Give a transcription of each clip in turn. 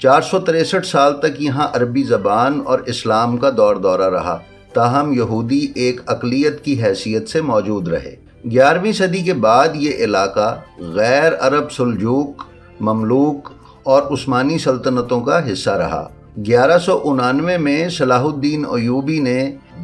463 سال تک یہاں عربی زبان اور اسلام کا دور دورہ رہا، تاہم یہودی ایک اقلیت کی حیثیت سے موجود رہے۔ 11ویں صدی کے بعد یہ علاقہ غیر عرب سلجوق، مملوک اور عثمانی سلطنتوں کا حصہ رہا۔ 1199 میں صلاح الدین ایوبی نے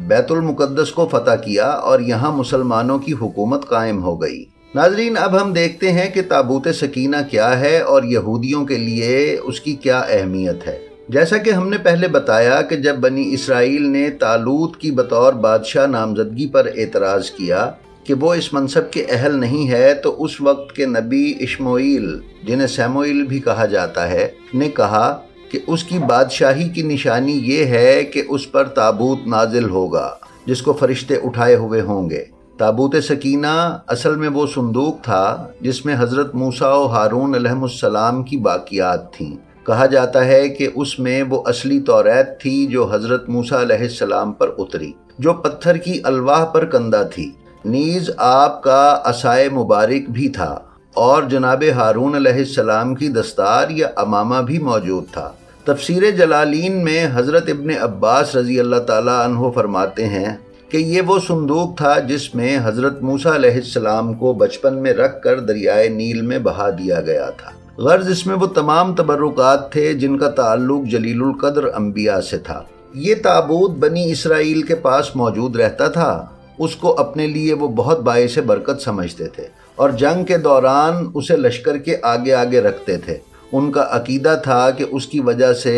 بیت المقدس کو فتح کیا اور یہاں مسلمانوں کی حکومت قائم ہو گئی۔ ناظرین، اب ہم دیکھتے ہیں کہ تابوت سکینہ کیا ہے اور یہودیوں کے لیے اس کی کیا اہمیت ہے۔ جیسا کہ ہم نے پہلے بتایا کہ جب بنی اسرائیل نے طالوت کی بطور بادشاہ نامزدگی پر اعتراض کیا کہ وہ اس منصب کے اہل نہیں ہے، تو اس وقت کے نبی اشمعیل، جنہیں سیموئیل بھی کہا جاتا ہے، نے کہا کہ اس کی بادشاہی کی نشانی یہ ہے کہ اس پر تابوت نازل ہوگا جس کو فرشتے اٹھائے ہوئے ہوں گے۔ تابوت سکینہ اصل میں وہ صندوق تھا جس میں حضرت موسیٰ و ہارون علیہ السلام کی باقیات تھیں۔ کہا جاتا ہے کہ اس میں وہ اصلی توریت تھی جو حضرت موسیٰ علیہ السلام پر اتری، جو پتھر کی الواح پر کندہ تھی۔ نیز آپ کا عصائے مبارک بھی تھا اور جناب ہارون علیہ السلام کی دستار یا امامہ بھی موجود تھا۔ تفسیر جلالین میں حضرت ابن عباس رضی اللہ تعالیٰ عنہ فرماتے ہیں کہ یہ وہ صندوق تھا جس میں حضرت موسیٰ علیہ السلام کو بچپن میں رکھ کر دریائے نیل میں بہا دیا گیا تھا۔ غرض اس میں وہ تمام تبرکات تھے جن کا تعلق جلیل القدر انبیاء سے تھا۔ یہ تابوت بنی اسرائیل کے پاس موجود رہتا تھا، اس کو اپنے لیے وہ بہت باعث برکت سمجھتے تھے اور جنگ کے دوران اسے لشکر کے آگے آگے رکھتے تھے۔ ان کا عقیدہ تھا کہ اس کی وجہ سے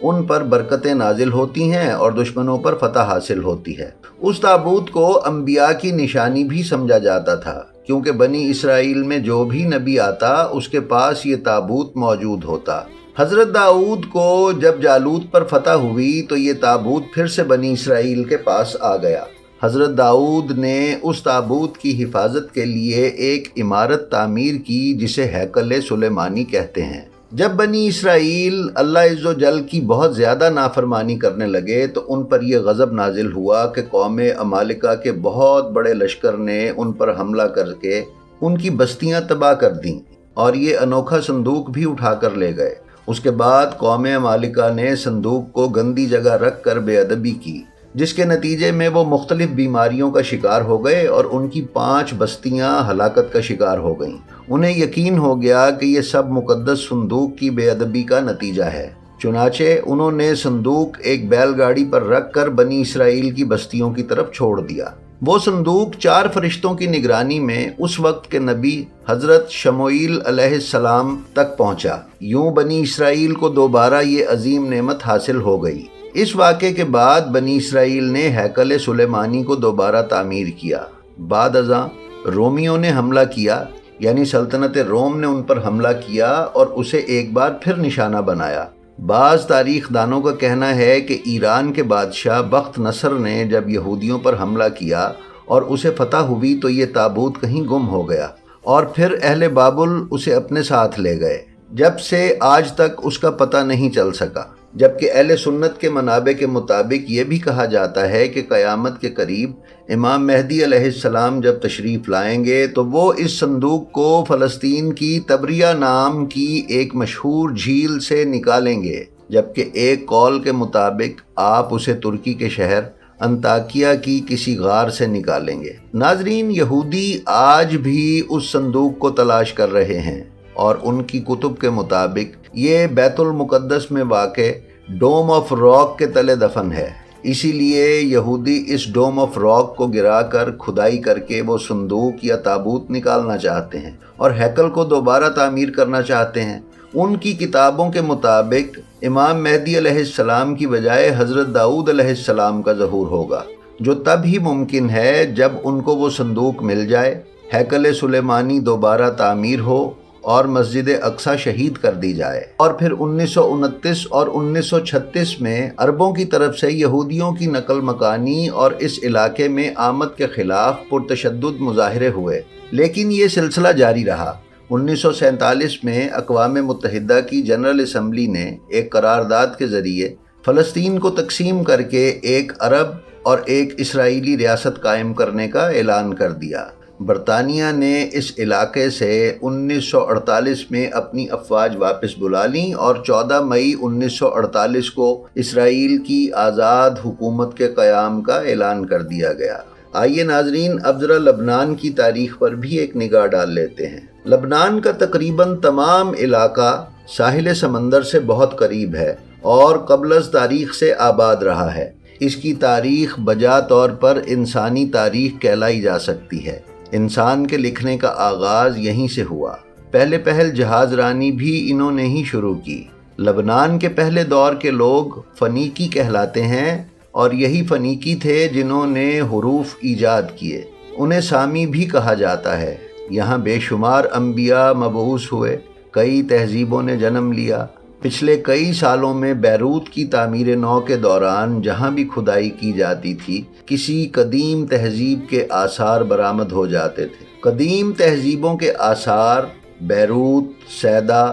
ان پر برکتیں نازل ہوتی ہیں اور دشمنوں پر فتح حاصل ہوتی ہے۔ اس تابوت کو انبیاء کی نشانی بھی سمجھا جاتا تھا، کیونکہ بنی اسرائیل میں جو بھی نبی آتا اس کے پاس یہ تابوت موجود ہوتا۔ حضرت داؤد کو جب جالوت پر فتح ہوئی تو یہ تابوت پھر سے بنی اسرائیل کے پاس آ گیا۔ حضرت داؤد نے اس تابوت کی حفاظت کے لیے ایک عمارت تعمیر کی جسے ہیکل سلیمانی کہتے ہیں۔ جب بنی اسرائیل اللہ عز و جل کی بہت زیادہ نافرمانی کرنے لگے تو ان پر یہ غضب نازل ہوا کہ قوم عمالقہ کے بہت بڑے لشکر نے ان پر حملہ کر کے ان کی بستیاں تباہ کر دیں اور یہ انوکھا صندوق بھی اٹھا کر لے گئے۔ اس کے بعد قوم عمالقہ نے صندوق کو گندی جگہ رکھ کر بے ادبی کی، جس کے نتیجے میں وہ مختلف بیماریوں کا شکار ہو گئے اور ان کی 5 بستیاں ہلاکت کا شکار ہو گئیں۔ انہیں یقین ہو گیا کہ یہ سب مقدس صندوق کی بے ادبی کا نتیجہ ہے، چنانچہ انہوں نے صندوق ایک بیل گاڑی پر رکھ کر بنی اسرائیل کی بستیوں کی طرف چھوڑ دیا۔ وہ صندوق 4 فرشتوں کی نگرانی میں اس وقت کے نبی حضرت شموئیل علیہ السلام تک پہنچا۔ یوں بنی اسرائیل کو دوبارہ یہ عظیم نعمت حاصل ہو گئی۔ اس واقعے کے بعد بنی اسرائیل نے ہیکل سلیمانی کو دوبارہ تعمیر کیا۔ بعد ازاں رومیوں نے حملہ کیا، یعنی سلطنت روم نے ان پر حملہ کیا اور اسے ایک بار پھر نشانہ بنایا۔ بعض تاریخ دانوں کا کہنا ہے کہ ایران کے بادشاہ بخت نصر نے جب یہودیوں پر حملہ کیا اور اسے فتح ہوئی تو یہ تابوت کہیں گم ہو گیا اور پھر اہل بابل اسے اپنے ساتھ لے گئے۔ جب سے آج تک اس کا پتہ نہیں چل سکا، جبکہ اہل سنت کے منابع کے مطابق یہ بھی کہا جاتا ہے کہ قیامت کے قریب امام مہدی علیہ السلام جب تشریف لائیں گے تو وہ اس صندوق کو فلسطین کی تبریہ نام کی ایک مشہور جھیل سے نکالیں گے، جبکہ ایک قول کے مطابق آپ اسے ترکی کے شہر انطاکیہ کی کسی غار سے نکالیں گے۔ ناظرین، یہودی آج بھی اس صندوق کو تلاش کر رہے ہیں اور ان کی کتب کے مطابق یہ بیت المقدس میں واقع ڈوم آف راک کے تلے دفن ہے۔ اسی لیے یہودی اس ڈوم آف راک کو گرا کر کھدائی کر کے وہ صندوق یا تابوت نکالنا چاہتے ہیں اور ہیکل کو دوبارہ تعمیر کرنا چاہتے ہیں۔ ان کی کتابوں کے مطابق امام مہدی علیہ السلام کی بجائے حضرت داؤد علیہ السلام کا ظہور ہوگا، جو تب ہی ممکن ہے جب ان کو وہ صندوق مل جائے، ہیکل سلیمانی دوبارہ تعمیر ہو اور مسجد اقصی شہید کر دی جائے۔ اور پھر 1929 اور 1936 میں عربوں کی طرف سے یہودیوں کی نقل مکانی اور اس علاقے میں آمد کے خلاف پرتشدد مظاہرے ہوئے، لیکن یہ سلسلہ جاری رہا۔ 1947 میں اقوام متحدہ کی جنرل اسمبلی نے ایک قرارداد کے ذریعے فلسطین کو تقسیم کر کے ایک عرب اور ایک اسرائیلی ریاست قائم کرنے کا اعلان کر دیا۔ برطانیہ نے اس علاقے سے 1948 میں اپنی افواج واپس بلا لیں اور 14 مئی 1948 کو اسرائیل کی آزاد حکومت کے قیام کا اعلان کر دیا گیا۔ آئیے ناظرین اب ذرا لبنان کی تاریخ پر بھی ایک نگاہ ڈال لیتے ہیں۔ لبنان کا تقریباً تمام علاقہ ساحل سمندر سے بہت قریب ہے اور قبل از تاریخ سے آباد رہا ہے۔ اس کی تاریخ بجا طور پر انسانی تاریخ کہلائی جا سکتی ہے۔ انسان کے لکھنے کا آغاز یہیں سے ہوا۔ پہل جہاز رانی بھی انہوں نے ہی شروع کی۔ لبنان کے پہلے دور کے لوگ فنیکی کہلاتے ہیں اور یہی فنیکی تھے جنہوں نے حروف ایجاد کیے۔ انہیں سامی بھی کہا جاتا ہے۔ یہاں بے شمار انبیاء مبعوث ہوئے، کئی تہذیبوں نے جنم لیا۔ پچھلے کئی سالوں میں بیروت کی تعمیر نو کے دوران جہاں بھی کھدائی کی جاتی تھی، کسی قدیم تہذیب کے آثار برآمد ہو جاتے تھے۔ قدیم تہذیبوں کے آثار بیروت، سیدا،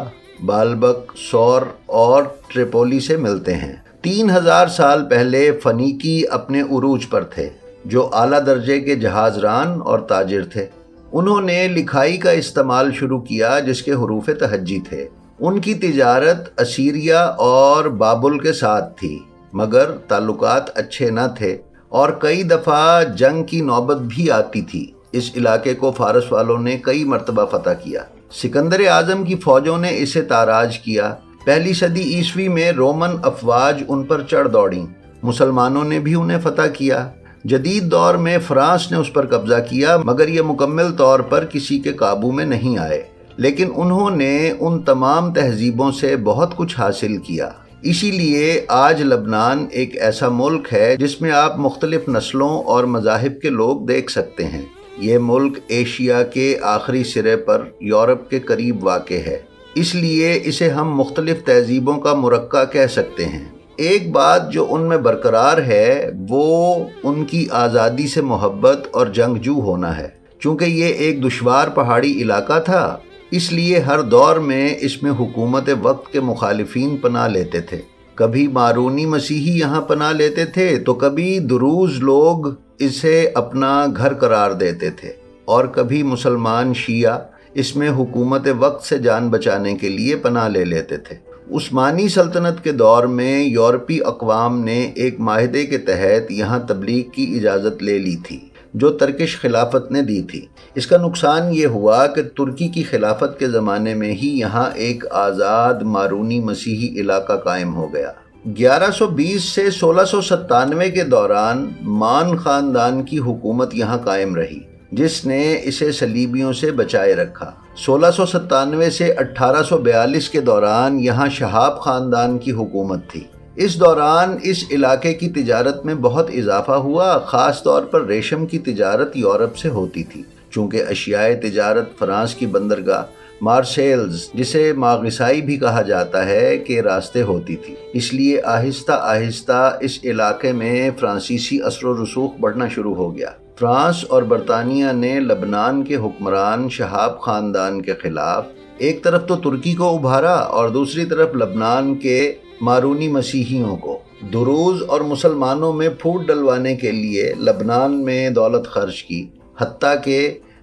بالبک، سور اور ٹریپولی سے ملتے ہیں۔ 3000 سال پہلے فنیکی اپنے عروج پر تھے، جو اعلیٰ درجے کے جہاز ران اور تاجر تھے۔ انہوں نے لکھائی کا استعمال شروع کیا جس کے حروف تہجی تھے۔ ان کی تجارت اسیریا اور بابل کے ساتھ تھی، مگر تعلقات اچھے نہ تھے اور کئی دفعہ جنگ کی نوبت بھی آتی تھی۔ اس علاقے کو فارس والوں نے کئی مرتبہ فتح کیا۔ سکندر اعظم کی فوجوں نے اسے تاراج کیا۔ پہلی صدی عیسوی میں رومن افواج ان پر چڑھ دوڑیں۔ مسلمانوں نے بھی انہیں فتح کیا۔ جدید دور میں فرانس نے اس پر قبضہ کیا، مگر یہ مکمل طور پر کسی کے قابو میں نہیں آئے۔ لیکن انہوں نے ان تمام تہذیبوں سے بہت کچھ حاصل کیا۔ اسی لیے آج لبنان ایک ایسا ملک ہے جس میں آپ مختلف نسلوں اور مذاہب کے لوگ دیکھ سکتے ہیں۔ یہ ملک ایشیا کے آخری سرے پر یورپ کے قریب واقع ہے، اس لیے اسے ہم مختلف تہذیبوں کا مرکہ کہہ سکتے ہیں۔ ایک بات جو ان میں برقرار ہے وہ ان کی آزادی سے محبت اور جنگجو ہونا ہے۔ چونکہ یہ ایک دشوار پہاڑی علاقہ تھا، اس لیے ہر دور میں اس میں حکومت وقت کے مخالفین پناہ لیتے تھے۔ کبھی مارونی مسیحی یہاں پناہ لیتے تھے تو کبھی دروز لوگ اسے اپنا گھر قرار دیتے تھے، اور کبھی مسلمان شیعہ اس میں حکومت وقت سے جان بچانے کے لیے پناہ لے لیتے تھے۔ عثمانی سلطنت کے دور میں یورپی اقوام نے ایک معاہدے کے تحت یہاں تبلیغ کی اجازت لے لی تھی جو ترکش خلافت نے دی تھی۔ اس کا نقصان یہ ہوا کہ ترکی کی خلافت کے زمانے میں ہی یہاں ایک آزاد مارونی مسیحی علاقہ قائم ہو گیا۔ 1120 سے 1697 کے دوران مان خاندان کی حکومت یہاں قائم رہی، جس نے اسے صلیبیوں سے بچائے رکھا۔ 1697 سے 1842 کے دوران یہاں شہاب خاندان کی حکومت تھی۔ اس دوران اس علاقے کی تجارت میں بہت اضافہ ہوا، خاص طور پر ریشم کی تجارت یورپ سے ہوتی تھی، چونکہ اشیاء تجارت فرانس کی بندرگاہ مارسیلز، جسے ماغسائی بھی کہا جاتا ہے، کے راستے ہوتی تھی۔ اس لیے آہستہ آہستہ اس علاقے میں فرانسیسی اثر و رسوخ بڑھنا شروع ہو گیا۔ فرانس اور برطانیہ نے لبنان کے حکمران شہاب خاندان کے خلاف ایک طرف تو ترکی کو ابھارا اور دوسری طرف لبنان کے مارونی مسیحیوں کو۔ دروز اور مسلمانوں میں پھوٹ ڈلوانے کے لیے لبنان میں دولت خرچ کی، حتیٰ کہ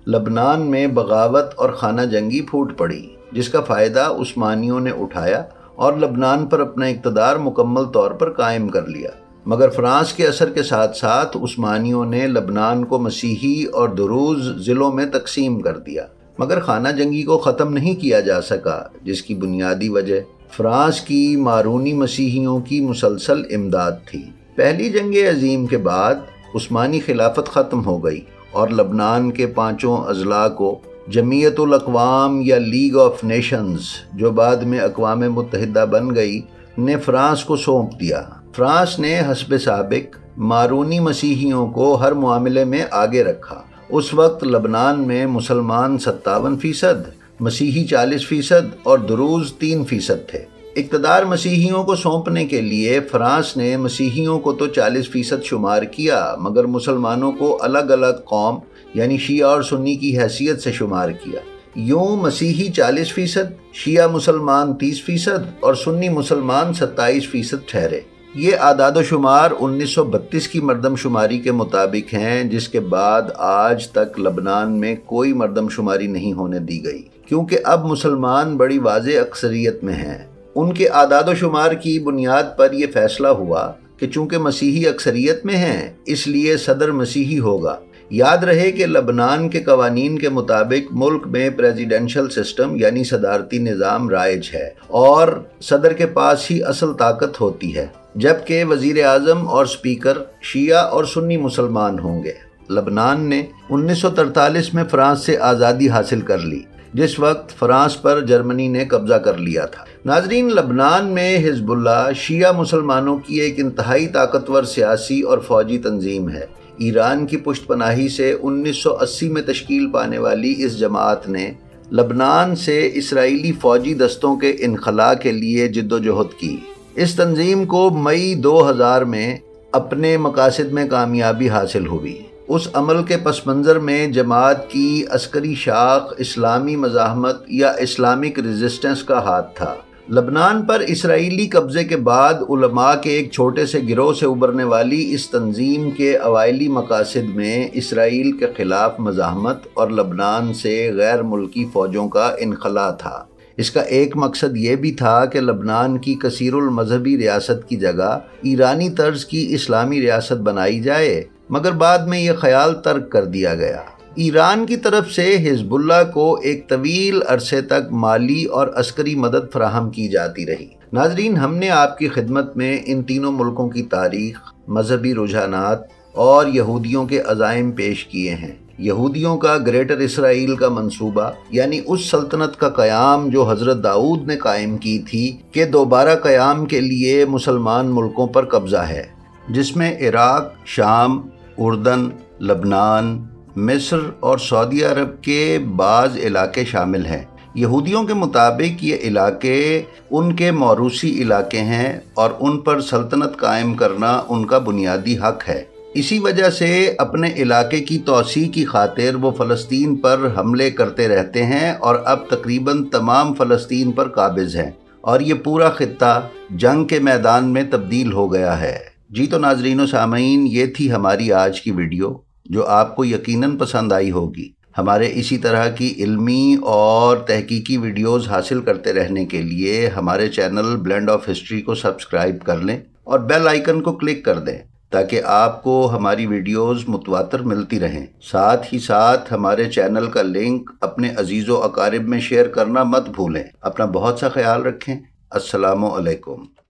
لبنان میں بغاوت اور خانہ جنگی پھوٹ پڑی، جس کا فائدہ عثمانیوں نے اٹھایا اور لبنان پر اپنا اقتدار مکمل طور پر قائم کر لیا۔ مگر فرانس کے اثر کے ساتھ ساتھ عثمانیوں نے لبنان کو مسیحی اور دروز ضلعوں میں تقسیم کر دیا، مگر خانہ جنگی کو ختم نہیں کیا جا سکا، جس کی بنیادی وجہ فرانس کی مارونی مسیحیوں کی مسلسل امداد تھی۔ پہلی جنگ عظیم کے بعد عثمانی خلافت ختم ہو گئی اور لبنان کے 5 اضلاع کو جمعیت الاقوام یا لیگ آف نیشنز، جو بعد میں اقوام متحدہ بن گئی، نے فرانس کو سونپ دیا۔ فرانس نے حسب سابق مارونی مسیحیوں کو ہر معاملے میں آگے رکھا۔ اس وقت لبنان میں مسلمان 57%، مسیحی 40% اور دروز 3% تھے۔ اقتدار مسیحیوں کو سونپنے کے لیے فرانس نے مسیحیوں کو تو 40% شمار کیا، مگر مسلمانوں کو الگ الگ قوم یعنی شیعہ اور سنی کی حیثیت سے شمار کیا۔ یوں مسیحی 40%، شیعہ مسلمان 30% اور سنی مسلمان 27% ٹھہرے۔ یہ اعداد و شمار 1932 کی مردم شماری کے مطابق ہیں، جس کے بعد آج تک لبنان میں کوئی مردم شماری نہیں ہونے دی گئی، کیونکہ اب مسلمان بڑی واضح اکثریت میں ہیں۔ ان کے اعداد و شمار کی بنیاد پر یہ فیصلہ ہوا کہ چونکہ مسیحی اکثریت میں ہیں اس لیے صدر مسیحی ہوگا۔ یاد رہے کہ لبنان کے قوانین کے مطابق ملک میں پریزیڈنشل سسٹم یعنی صدارتی نظام رائج ہے اور صدر کے پاس ہی اصل طاقت ہوتی ہے، جبکہ وزیر اعظم اور سپیکر شیعہ اور سنی مسلمان ہوں گے۔ لبنان نے 1943 میں فرانس سے آزادی حاصل کر لی، جس وقت فرانس پر جرمنی نے قبضہ کر لیا تھا۔ ناظرین، لبنان میں حزب اللہ شیعہ مسلمانوں کی ایک انتہائی طاقتور سیاسی اور فوجی تنظیم ہے۔ ایران کی پشت پناہی سے 1980 میں تشکیل پانے والی اس جماعت نے لبنان سے اسرائیلی فوجی دستوں کے انخلاء کے لیے جد و جہد کی۔ اس تنظیم کو مئی 2000 میں اپنے مقاصد میں کامیابی حاصل ہوئی۔ اس عمل کے پس منظر میں جماعت کی عسکری شاخ اسلامی مزاحمت یا اسلامک ریزسٹنس کا ہاتھ تھا۔ لبنان پر اسرائیلی قبضے کے بعد علماء کے ایک چھوٹے سے گروہ سے ابھرنے والی اس تنظیم کے اوائلی مقاصد میں اسرائیل کے خلاف مزاحمت اور لبنان سے غیر ملکی فوجوں کا انخلاء تھا۔ اس کا ایک مقصد یہ بھی تھا کہ لبنان کی کثیر المذہبی ریاست کی جگہ ایرانی طرز کی اسلامی ریاست بنائی جائے، مگر بعد میں یہ خیال ترک کر دیا گیا۔ ایران کی طرف سے حزب اللہ کو ایک طویل عرصے تک مالی اور عسکری مدد فراہم کی جاتی رہی۔ ناظرین، ہم نے آپ کی خدمت میں ان تینوں ملکوں کی تاریخ، مذہبی رجحانات اور یہودیوں کے عزائم پیش کیے ہیں۔ یہودیوں کا گریٹر اسرائیل کا منصوبہ، یعنی اس سلطنت کا قیام جو حضرت داؤد نے قائم کی تھی، کہ دوبارہ قیام کے لیے مسلمان ملکوں پر قبضہ ہے، جس میں عراق، شام، اردن، لبنان، مصر اور سعودی عرب کے بعض علاقے شامل ہیں۔ یہودیوں کے مطابق یہ علاقے ان کے موروثی علاقے ہیں اور ان پر سلطنت قائم کرنا ان کا بنیادی حق ہے۔ اسی وجہ سے اپنے علاقے کی توسیع کی خاطر وہ فلسطین پر حملے کرتے رہتے ہیں اور اب تقریباً تمام فلسطین پر قابض ہیں اور یہ پورا خطہ جنگ کے میدان میں تبدیل ہو گیا ہے۔ جی تو ناظرین و سامعین، یہ تھی ہماری آج کی ویڈیو جو آپ کو یقیناً پسند آئی ہوگی۔ ہمارے اسی طرح کی علمی اور تحقیقی ویڈیوز حاصل کرتے رہنے کے لیے ہمارے چینل بلینڈ آف ہسٹری کو سبسکرائب کر لیں اور بیل آئیکن کو کلک کر دیں تاکہ آپ کو ہماری ویڈیوز متواتر ملتی رہیں۔ ساتھ ہی ساتھ ہمارے چینل کا لنک اپنے عزیز و اقارب میں شیئر کرنا مت بھولیں۔ اپنا بہت سا خیال رکھیں۔ السلام علیکم۔